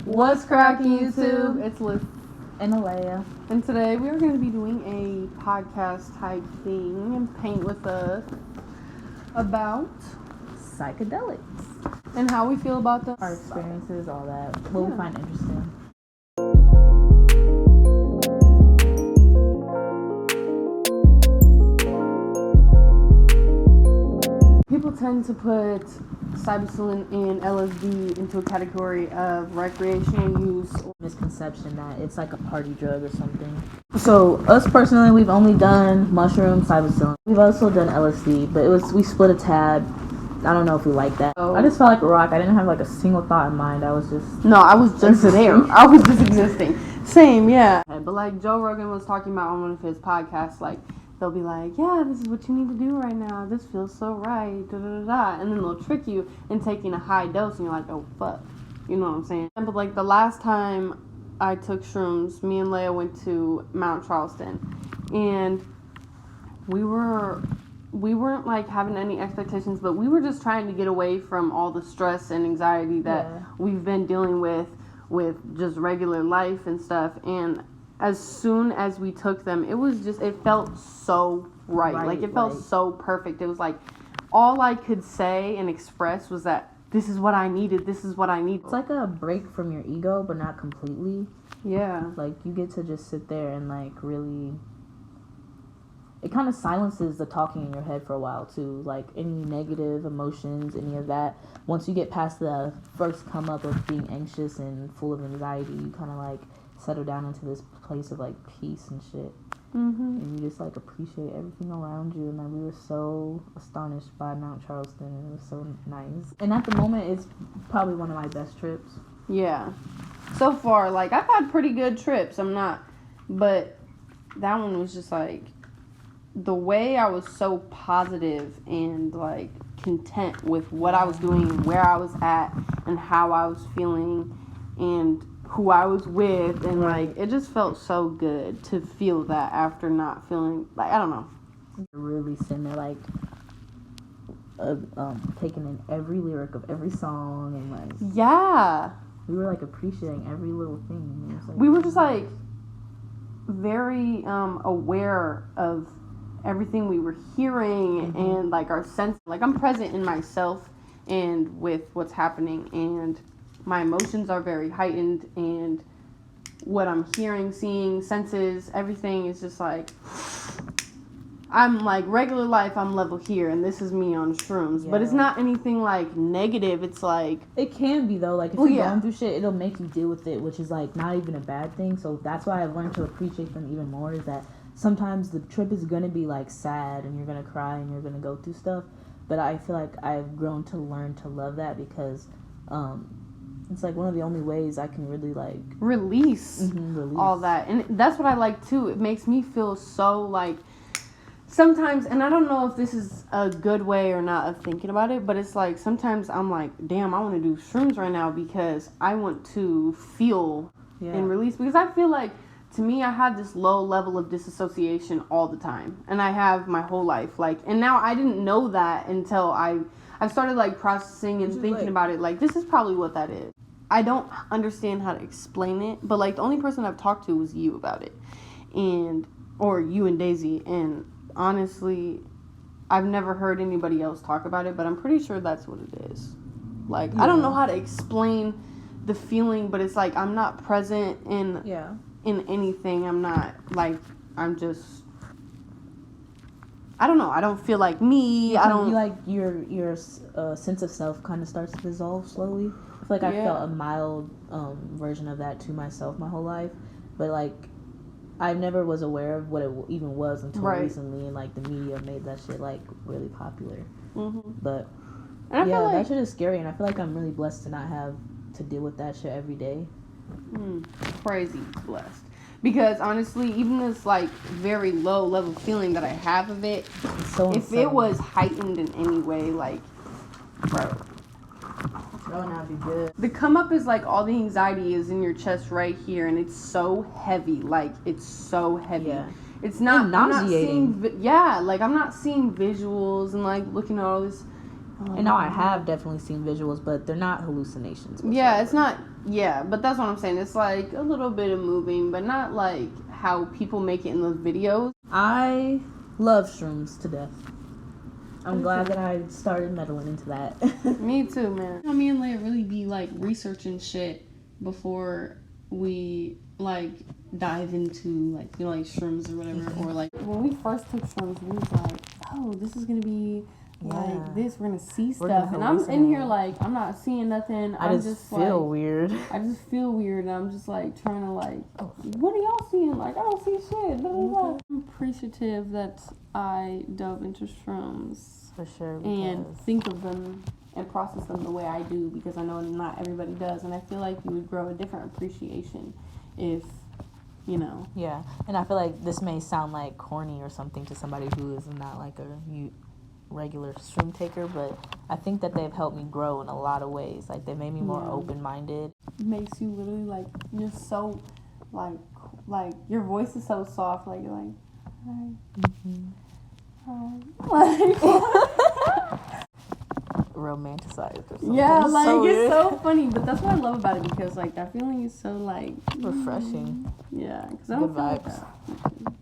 What's cracking, YouTube? It's Liz and Alea. And today we are going to be doing a podcast type thing and paint with us about psychedelics and how we feel about them. Our experiences, all that. What we find interesting. People tend to put psilocybin and LSD into a category of recreational use. Misconception that it's like a party drug or something. So us personally, we've only done mushroom, psilocybin. We've also done LSD, but we split a tab. I don't know if we like that. I just felt like a rock. I didn't have like a single thought in mind. I was just I was just there. I was just existing. Same, yeah. But like Joe Rogan was talking about on one of his podcasts, like they'll be like, yeah, this is what you need to do right now. This feels so right. Da, da, da, da. And then they'll trick you in taking a high dose, and you're like, oh fuck. You know what I'm saying? But like the last time I took shrooms, me and Leia went to Mount Charleston, and we weren't like having any expectations, but we were just trying to get away from all the stress and anxiety that we've been dealing with just regular life and stuff. And as soon as we took them, it felt so right. Like it felt so perfect. It was like all I could say and express was that this is what I needed. This is what I need. It's like a break from your ego, but not completely. Yeah. Like you get to just sit there and like really, it kind of silences the talking in your head for a while too. Like any negative emotions, any of that. Once you get past the first come up of being anxious and full of anxiety, you kind of like settle down into this place of like peace and shit. And you just like appreciate everything around you. And like we were so astonished by Mount Charleston, and it was so nice. And at the moment, it's probably one of my best trips. Yeah. So far, like I've had pretty good trips. But that one was just like the way I was so positive and like content with what I was doing, where I was at, and how I was feeling, and who I was with, and like it just felt so good to feel that after not feeling like, I don't know, really sitting there like taking in every lyric of every song, and like we were like appreciating every little thing. It was, like, we were just like very aware of everything we were hearing and like our sense. Like I'm present in myself and with what's happening, and my emotions are very heightened, and what I'm hearing, seeing, senses, everything is just like, I'm like regular life, I'm level here, and this is me on shrooms. But it's not anything like negative. It's like, it can be though. Like if you're going through shit, it'll make you deal with it, which is like not even a bad thing. So that's why I've learned to appreciate them even more, is that sometimes the trip is gonna be like sad and you're gonna cry and you're gonna go through stuff. But I feel like I've grown to learn to love that, because it's like one of the only ways I can really like release all that. And that's what I like too. It makes me feel so like, sometimes, and I don't know if this is a good way or not of thinking about it, but it's like sometimes I'm like, damn, I want to do shrooms right now because I want to feel and release. Because I feel like, to me, I have this low level of disassociation all the time, and I have my whole life. Like, and now I didn't know that until I started like processing and thinking about it. Like, this is probably what that is. I don't understand how to explain it, but like the only person I've talked to was you about it, or you and Daisy. And honestly, I've never heard anybody else talk about it, but I'm pretty sure that's what it is. Like, I don't know how to explain the feeling, but it's like I'm not present in anything. I'm not like, I'm just, I don't know. I don't feel like me. I don't. Like your sense of self kind of starts to dissolve slowly. I feel like I felt a mild version of that to myself my whole life, but like I never was aware of what it even was until recently, and like the media made that shit like really popular. But that shit is scary, and I feel like I'm really blessed to not have to deal with that shit every day. Crazy blessed. Because honestly, even this like very low level feeling that I have of it, so if it was heightened in any way, like, bro, that would not be good. The come up is like all the anxiety is in your chest right here, and it's so heavy. Like, it's so heavy. It's not nauseating. I'm not seeing visuals and like looking at all this. And now I have definitely seen visuals, but they're not hallucinations. Yeah, it's not Yeah, but that's what I'm saying. It's like a little bit of moving, but not like how people make it in those videos. I love shrooms to death. I'm glad that I started meddling into that. Me too, man. Me and Leia really be like researching shit before we like dive into like, you know, like shrooms or whatever. Or like when we first took shrooms, we was like, oh, this is gonna be like this. We're gonna see stuff, and I'm in here like I'm not seeing nothing. I just feel like, weird. I just feel weird, and I'm just like trying to like, what are y'all seeing? Like I don't see shit. Blah, blah, blah. I'm appreciative that I dove into shrooms for sure, and think of them and process them the way I do, because I know not everybody does, and I feel like you would grow a different appreciation if, you know. Yeah, and I feel like this may sound like corny or something to somebody who is not like a regular shroom taker, but I think that they've helped me grow in a lot of ways. Like they made me more open-minded. It makes you literally like, you're so like your voice is so soft, like you're like, hi. Like Romanticized or something. Yeah, like so it's weird. so funny, but that's what I love about it, because like that feeling is so like refreshing. Yeah, because I don't feel like vibes. that.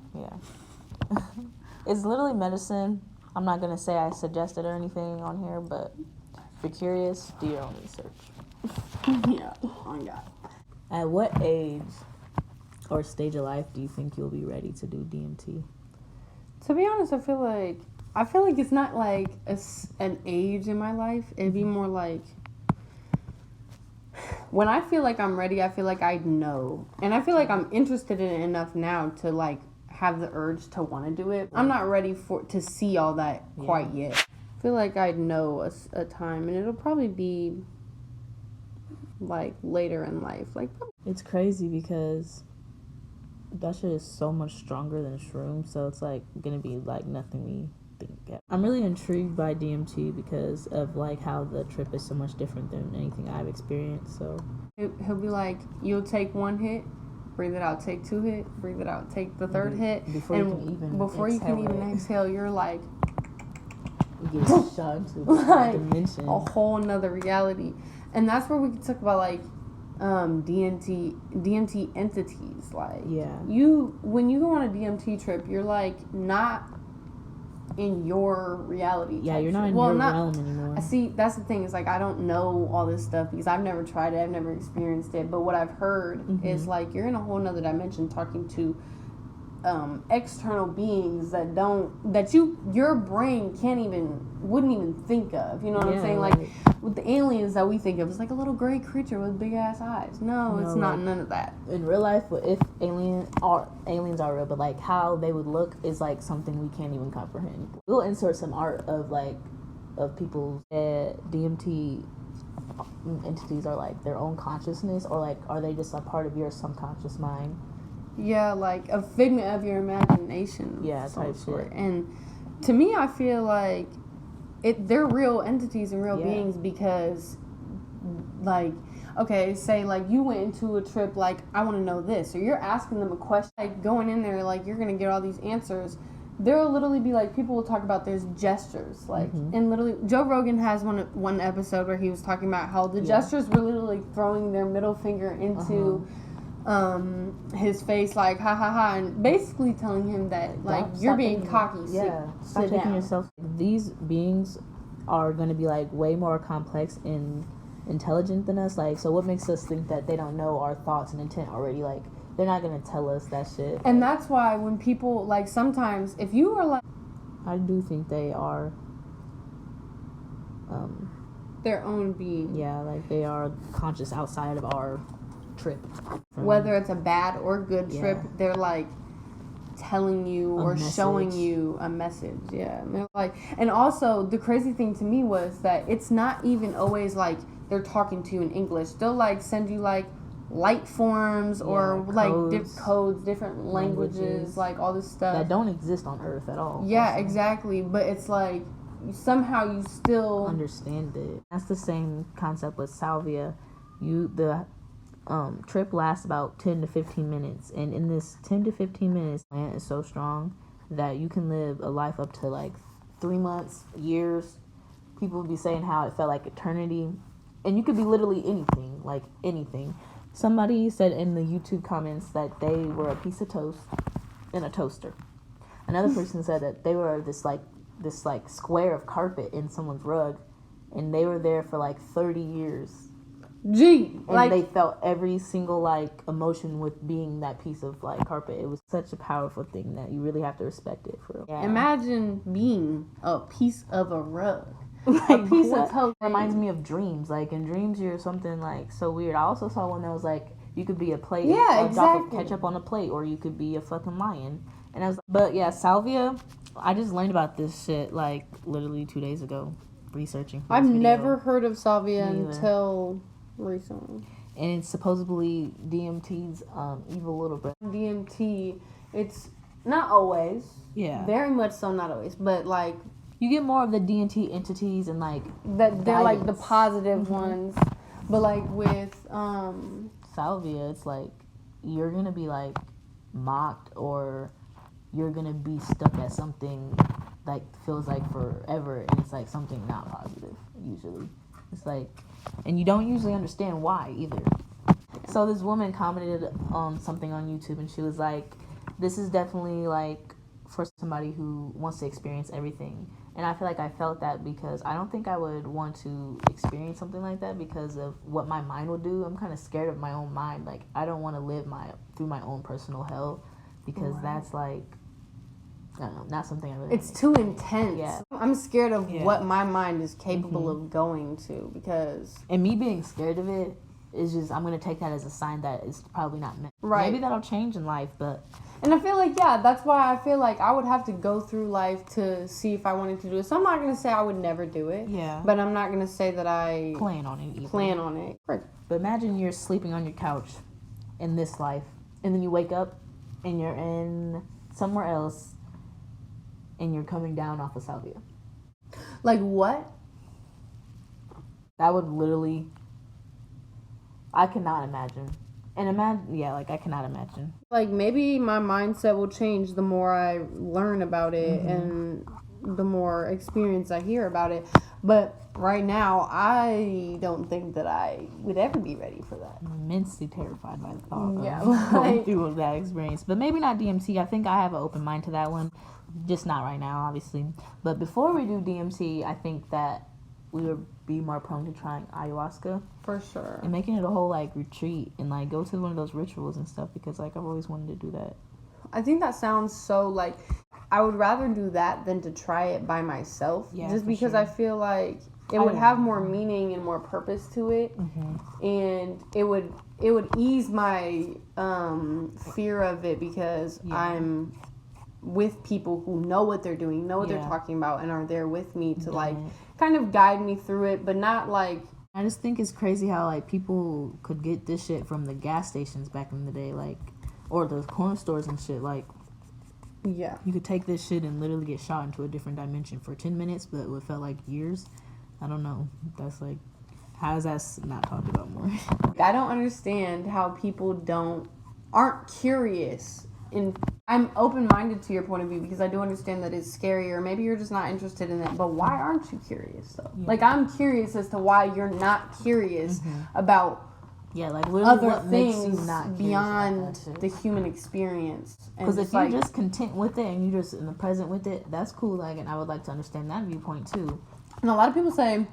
Yeah. It's literally medicine. I'm not gonna say I suggest it or anything on here, but if you're curious, do your own research. Yeah, oh God. At what age or stage of life do you think you'll be ready to do DMT? To be honest, I feel like it's not like an age in my life. It'd be more like when I feel like I'm ready, I feel like I know. And I feel like I'm interested in it enough now to like have the urge to want to do it. I'm not ready to see all that quite yet. I feel like I'd know a time, and it'll probably be like later in life. Like it's crazy because that shit is so much stronger than a shroom, so it's like gonna be like nothing we think. I'm really intrigued by DMT because of like how the trip is so much different than anything I've experienced. So he'll be like, you'll take one hit, breathe it out, take two hit, breathe it out, take the third hit, before you can even exhale, you're like you get shot into like a dimension, a whole nother reality. And that's where we can talk about like DMT entities. Like when you go on a DMT trip, you're like not in your reality. Yeah, you're not in your realm anymore. I see, that's the thing, is like I don't know all this stuff because I've never tried it, I've never experienced it, but what I've heard is like you're in a whole nother dimension talking to external beings that your brain wouldn't even think of. You know what I'm saying? Like with the aliens that we think of, it's like a little gray creature with big ass eyes. No, it's not none of that. In real life, if aliens are real, but like how they would look is like something we can't even comprehend. We'll insert some art of people's DMT entities are like their own consciousness, or like are they just a part of your subconscious mind? Yeah, like a figment of your imagination. Yeah, type shit. And to me, I feel like they're real entities and real beings, because like, okay, say like you went into a trip, like I want to know this, or you're asking them a question, like going in there, like you're gonna get all these answers. There'll literally be like, people will talk about there's gestures, like, and literally Joe Rogan has one episode where he was talking about how the gestures were literally throwing their middle finger into his face, like ha ha ha, and basically telling him that like you're being cocky. Stop taking yourself. These beings are going to be like way more complex and intelligent than us. Like, so what makes us think that they don't know our thoughts and intent already? Like, they're not going to tell us that shit. And that's why when people like, sometimes if you are like, I do think they are their own being. Yeah, like they are conscious outside of our trip. Whether it's a bad or good trip, they're like telling you or showing you a message. Yeah. And they're like, and also the crazy thing to me was that it's not even always like they're talking to you in English. They'll like send you like light forms or like codes, different languages, like all this stuff that don't exist on Earth at all. Yeah, also. Exactly. But it's like somehow you still understand it. That's the same concept with Salvia. The trip lasts about 10 to 15 minutes, and in this 10 to 15 minutes, the plant is so strong that you can live a life up to like 3 months, years. People would be saying how it felt like eternity, and you could be literally anything. like anything. Somebody said in the YouTube comments that they were a piece of toast in a toaster. Another person said that they were this square of carpet in someone's rug, and they were there for like 30 years. Gee, and they felt every single like emotion with being that piece of like carpet. It was such a powerful thing that you really have to respect it for real. Yeah. Imagine being a piece of a rug. Like, a piece of toast. Reminds me of dreams. Like in dreams, you're something like so weird. I also saw one that was like you could be a plate, a drop of ketchup on a plate, or you could be a fucking lion. And I was, but yeah, Salvia. I just learned about this shit like literally 2 days ago, researching. I've never heard of Salvia until recently. And it's supposedly DMT's evil little brother. DMT, it's not always. Yeah. Very much so, not always, but like. You get more of the Dmt entities and like that they're like the positive ones, but like with Salvia, it's like you're gonna be like mocked or you're gonna be stuck at something like feels like forever, and it's like something not positive. Usually, it's like, and you don't usually understand why either. So this woman commented on something on YouTube, and she was like, "This is definitely like for somebody who wants to experience everything." And I feel like I felt that because I don't think I would want to experience something like that because of what my mind will do. I'm kind of scared of my own mind. Like, I don't want to live through my own personal hell because that's like, I don't know, not something I really It's too intense. Yeah. I'm scared of what my mind is capable of going to because... And me being scared of it is just, I'm going to take that as a sign that it's probably not meant. Right. Maybe that'll change in life, but... And I feel like, that's why I feel like I would have to go through life to see if I wanted to do it. So I'm not going to say I would never do it. Yeah. But I'm not going to say that I... Plan on it either. Plan on it. Right. But imagine you're sleeping on your couch in this life, and then you wake up, and you're in somewhere else, and you're coming down off of Salvia. Like what? That would literally... I cannot imagine. And I cannot imagine. Like, maybe my mindset will change the more I learn about it and the more experience I hear about it. But right now, I don't think that I would ever be ready for that. I'm immensely terrified by the thought of going through that experience. But maybe not DMT. I think I have an open mind to that one. Just not right now, obviously. But before we do DMT, I think that we would be more prone to trying ayahuasca. For sure. And making it a whole, like, retreat and, like, go to one of those rituals and stuff because, like, I've always wanted to do that. I think that sounds so, like, I would rather do that than to try it by myself. Yeah, just because sure. I feel like it would have more meaning and more purpose to it. And it would ease my fear of it because I'm with people who know what they're doing, know what they're talking about, and are there with me to, like, kind of guide me through it, but not, like... I just think it's crazy how, like, people could get this shit from the gas stations back in the day, like, or the corner stores and shit, like... Yeah. You could take this shit and literally get shot into a different dimension for 10 minutes, but it would felt like years. I don't know. That's, like... How is that not talked about more? I don't understand how people aren't curious. And I'm open-minded to your point of view because I do understand that it's scary, or maybe you're just not interested in it. But why aren't you curious, though? Yeah. Like, I'm curious as to why you're not curious about like other things beyond the human experience. Because if you're just content with it and you're just in the present with it, that's cool. Like, and I would like to understand that viewpoint too. And a lot of people say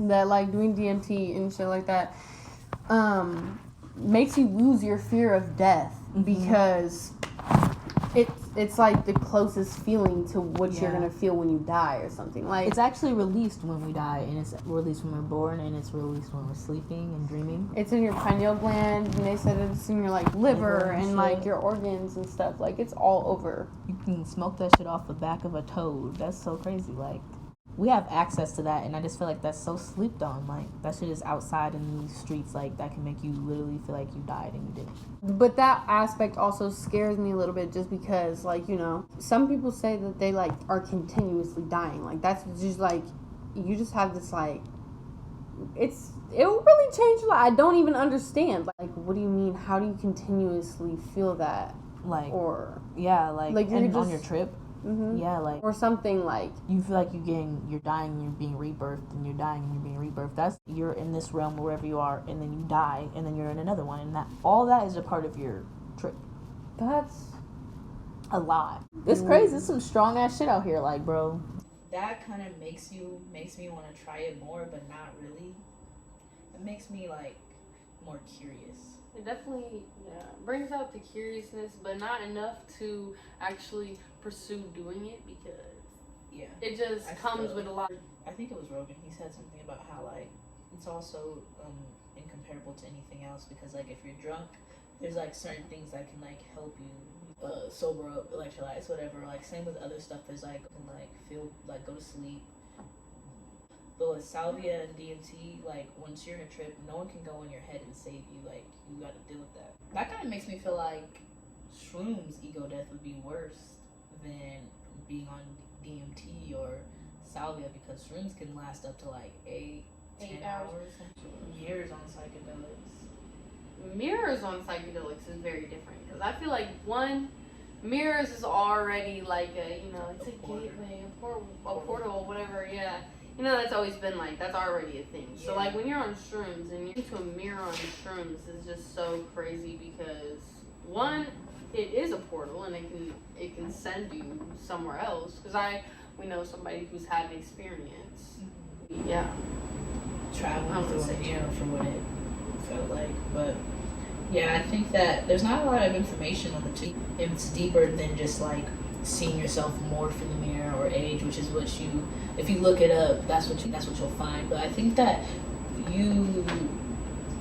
that, like, doing DMT and shit like that makes you lose your fear of death because it's like the closest feeling to what you're gonna feel when you die or something. Like, it's actually released when we die, and it's released when we're born, and it's released when we're sleeping and dreaming. It's in your pineal gland, and they said it's in your, like, liver and like your organs and stuff. Like, it's all over. You can smoke that shit off the back of a toad. That's so crazy. Like, we have access to that, and I just feel like that's so slept on. Like, that shit is outside in these streets. Like, that can make you literally feel like you died and you didn't. But that aspect also scares me a little bit just because, like, you know, some people say that they, like, are continuously dying. Like, that's just, like, you just have this, like, it will really change your life. I don't even understand. Like, what do you mean? How do you continuously feel that? Like, or... Yeah, like you're just, on your trip. Yeah, like, or something like you feel like you're dying and you're being rebirthed, and you're dying and you're being rebirthed. That's, you're in this realm wherever you are, and then you die, and then you're in another one, and that all that is a part of your trip. That's a lot. It's crazy. There's some strong ass shit out here, like, bro. That kind of makes me want to try it more, but not really. It makes me like more curious. It definitely brings out the curiousness, but not enough to actually pursue doing it, because it just comes with a lot. I think it was Rogan. He said something about how like it's also incomparable to anything else, because like if you're drunk, there's like certain things that can like help you sober up, electrolytes, whatever. Like same with other stuff. There's like can like feel like go to sleep. But with Salvia and DMT, like once you're in a trip, no one can go in your head and save you. Like you got to deal with that. That kind of makes me feel like shrooms ego death would be worse than being on DMT or Salvia, because shrooms can last up to like 10 hours, years on psychedelics. Mirrors on psychedelics is very different, because I feel like mirrors is already like it's a gateway, a portal, whatever. Yeah. That's always been like, that's already a thing. Yeah. So like when you're on shrooms and you're into a mirror on shrooms is just so crazy, because one, it is a portal and it can send you somewhere else. Because we know somebody who's had an experience. Mm-hmm. Yeah. Traveling through a mirror for what it felt like, but yeah, I think that there's not a lot of information on the two. It's deeper than just like seeing yourself morph in the mirror or age, which is what if you look it up, that's what you'll find. But I think that you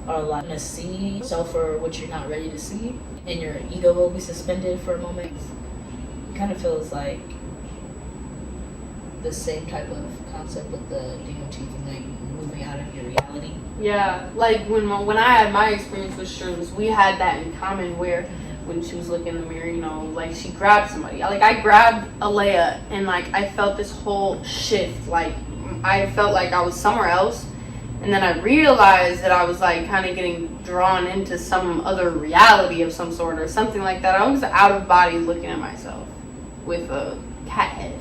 are allowed to see yourself for what you're not ready to see, and your ego will be suspended for a moment. It kind of feels like the same type of concept with the DMT thing, like moving out of your reality. Yeah, like when I had my experience with shrooms, we had that in common, where when she was looking in the mirror, like she grabbed somebody. Like I grabbed Alea, and like I felt this whole shift. Like I felt like I was somewhere else, and then I realized that I was like kind of getting drawn into some other reality of some sort or something like that. I was out of body looking at myself with a cat head,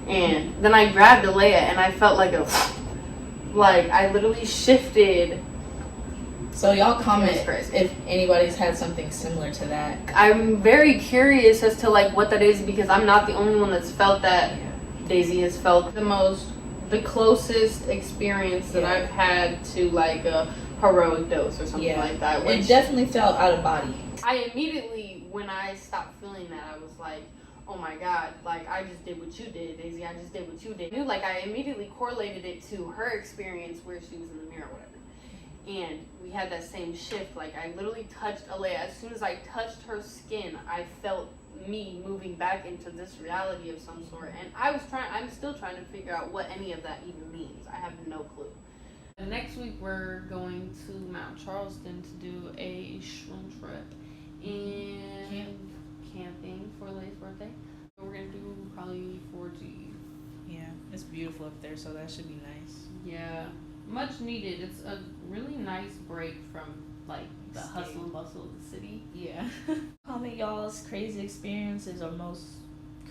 and then I grabbed Alea, and I felt like I literally shifted. So y'all comment if anybody's had something similar to that. I'm very curious as to like what that is, because I'm not the only one that's felt that. Yeah. Daisy has felt the closest experience that I've had to like a heroic dose or something like that. It definitely felt out of body. I immediately, when I stopped feeling that, I was like, oh my God, like I just did what you did, Daisy. I just did what you did. Like I immediately correlated it to her experience where she was in the mirror or whatever. And we had that same shift. Like I literally touched Alea. As soon as I touched her skin, I felt me moving back into this reality of some sort. And I'm still trying to figure out what any of that even means. I have no clue. Next week we're going to Mount Charleston to do a shroom trip and camping for Leigh's birthday. We're gonna do probably 4G. Yeah, it's beautiful up there, so that should be nice. Yeah. Much needed. It's a really nice break from like the hustle and bustle of the city. Yeah. Comment y'all's crazy experiences or most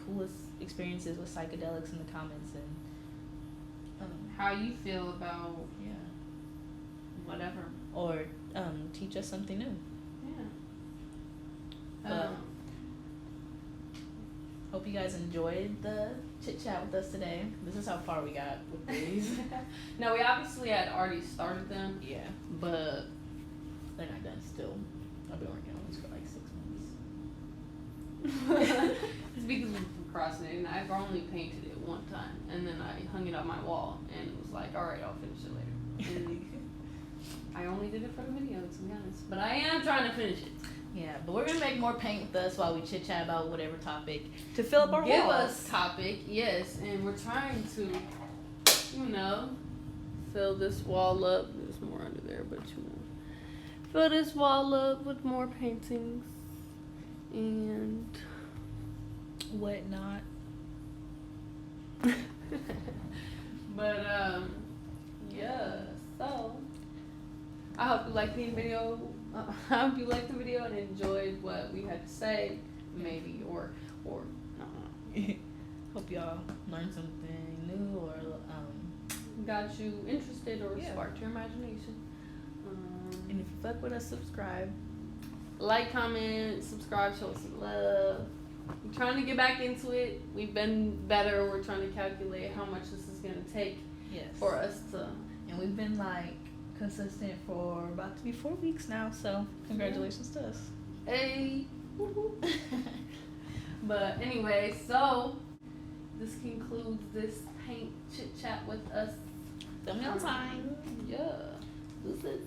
coolest experiences with psychedelics in the comments, and how you feel about whatever, or teach us something new. Yeah. Hope you guys enjoyed the chit chat with us today. This is how far we got with these. No, we obviously had already started them. Yeah. But they're not done still. I've been working on this for like 6 months. It's because we procrastinating. I've only painted it one time, and then I hung it on my wall, and was like, all right, I'll finish it later. And I only did it for the video, to be honest. But I am trying to finish it. Yeah, but we're gonna make more paint with us while we chit chat about whatever topic to fill up our walls. Give us topic, yes, and we're trying to, fill this wall up. There's more under there, but fill this wall up with more paintings and whatnot. But yeah. So I hope you liked the video. I hope you liked the video and enjoyed what we had to say, maybe, or I don't know. Hope y'all learned something new or got you interested or sparked your imagination. And if you fuck with us, subscribe. Like, comment, subscribe, show us some love. We're trying to get back into it. We've been better. We're trying to calculate how much this is going to take for us to. And we've been like consistent for about to be 4 weeks now. So congratulations to us. Hey. But anyway, so this concludes this paint chit chat with us. Tell me on time. Yeah. This is.